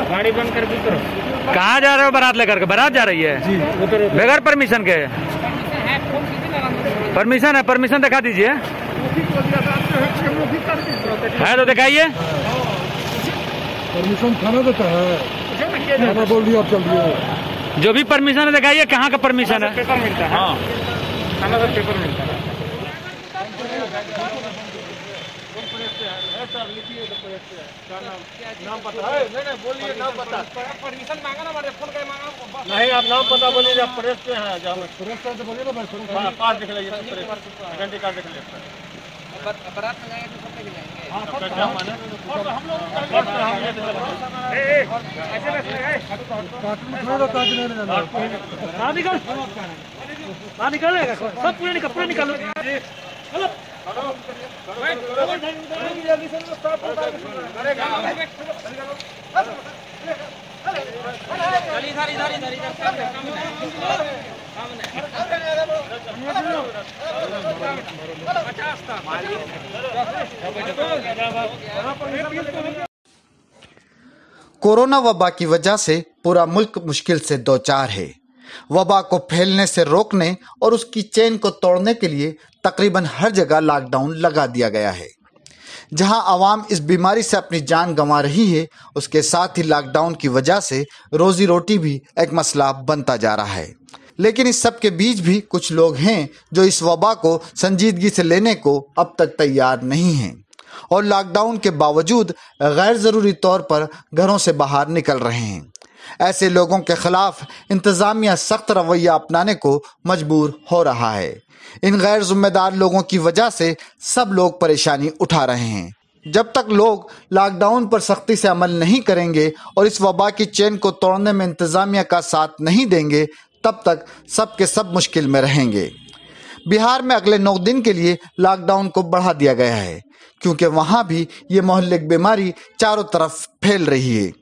गाड़ी बंद कर भी करो। कहाँ जा रहे हो? बारात लेकर के? बारात जा रही है जी। बगैर परमिशन के? परमिशन है, परमिशन दिखा दीजिए। है तो दिखाइए। परमिशन थाना देता है, थाना बोल दिया आप चलिए। जो भी परमिशन है दिखाइए, कहाँ का परमिशन है? पेपर मिलता है। हाँ, थाना का पेपर मिलता है। नाम पता है? नहीं बोलिए, नाम पता। परमिशन मांगा ना, फोन कर मांगा। नहीं, आप नाम पता बोलिए। आप प्रेस पे हैं, जहाँ प्रेस पे बोलिए ना। हाँ, कार्ड दिख लीजिए, आइडेंटिटी कार्ड दिख लीजिए। बारात में जाएंगे तो सब लेके जाएंगे। हाँ, सब माने हम लोग निकल सब पूरे निकालो। कोरोना वबा की वजह से पूरा मुल्क मुश्किल से दो चार है। वबा को फैलने से रोकने और उसकी चेन को तोड़ने के लिए तकरीबन हर जगह लॉकडाउन लगा दिया गया है। जहां आवाम इस बीमारी से अपनी जान गंवा रही है, उसके साथ ही लॉकडाउन की वजह से रोजी रोटी भी एक मसला बनता जा रहा है। लेकिन इस सब के बीच भी कुछ लोग हैं जो इस वबा को संजीदगी से लेने को अब तक तैयार नहीं हैं और लॉकडाउन के बावजूद गैर ज़रूरी तौर पर घरों से बाहर निकल रहे हैं। ऐसे लोगों के खिलाफ इंतज़ामिया सख्त रवैया अपनाने को मजबूर हो रहा है। इन गैर जिम्मेदार लोगों की वजह से सब लोग परेशानी उठा रहे हैं। जब तक लोग लॉकडाउन पर सख्ती से अमल नहीं करेंगे और इस वबा की चेन को तोड़ने में इंतज़ामिया का साथ नहीं देंगे, तब तक सब के सब मुश्किल में रहेंगे। बिहार में अगले 9 दिन के लिए लॉकडाउन को बढ़ा दिया गया है, क्योंकि वहाँ भी ये मोहल्लिक बीमारी चारों तरफ फैल रही है।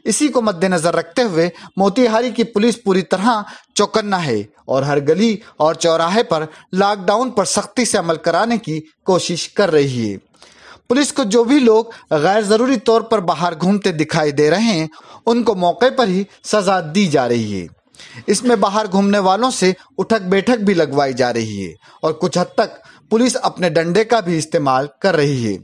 इसी को मद्देनजर रखते हुए मोतिहारी की पुलिस पूरी तरह चौकन्ना है और हर गली और चौराहे पर लॉकडाउन पर सख्ती से अमल कराने की कोशिश कर रही है। पुलिस को जो भी लोग गैर ज़रूरी तौर पर बाहर घूमते दिखाई दे रहे हैं, उनको मौके पर ही सज़ा दी जा रही है। इसमें बाहर घूमने वालों से उठक बैठक भी लगवाई जा रही है और कुछ हद तक पुलिस अपने डंडे का भी इस्तेमाल कर रही है।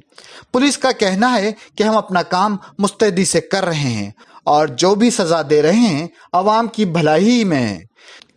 पुलिस का कहना है कि हम अपना काम मुस्तैदी से कर रहे हैं और जो भी सज़ा दे रहे हैं आवाम की भलाई में है,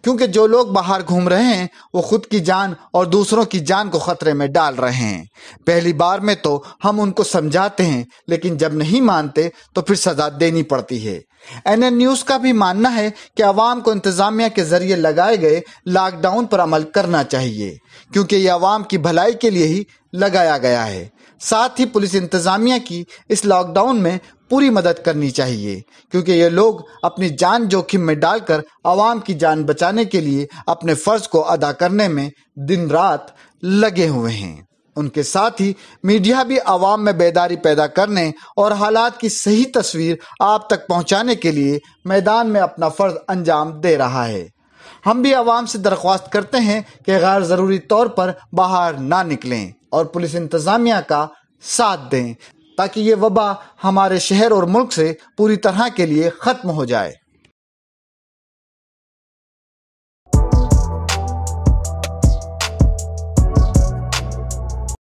क्योंकि जो लोग बाहर घूम रहे हैं वो खुद की जान और दूसरों की जान को खतरे में डाल रहे हैं। पहली बार में तो हम उनको समझाते हैं, लेकिन जब नहीं मानते तो फिर सज़ा देनी पड़ती है। एनएन न्यूज़ का भी मानना है कि आवाम को इंतज़ामिया के जरिए लगाए गए लॉकडाउन पर अमल करना चाहिए, क्योंकि ये आवाम की भलाई के लिए ही लगाया गया है। साथ ही पुलिस इंतज़ामिया की इस लॉकडाउन में पूरी मदद करनी चाहिए, क्योंकि ये लोग अपनी जान जोखिम में डालकर आवाम की जान बचाने के लिए अपने फ़र्ज़ को अदा करने में दिन रात लगे हुए हैं। उनके साथ ही मीडिया भी आवाम में बेदारी पैदा करने और हालात की सही तस्वीर आप तक पहुंचाने के लिए मैदान में अपना फ़र्ज़ अंजाम दे रहा है। हम भी आवाम से दरख्वास्त करते हैं कि गैर ज़रूरी तौर पर बाहर ना निकलें और पुलिस इंतज़ामिया का साथ दें, ताकि ये वबा हमारे शहर और मुल्क से पूरी तरह के लिए ख़त्म हो जाए।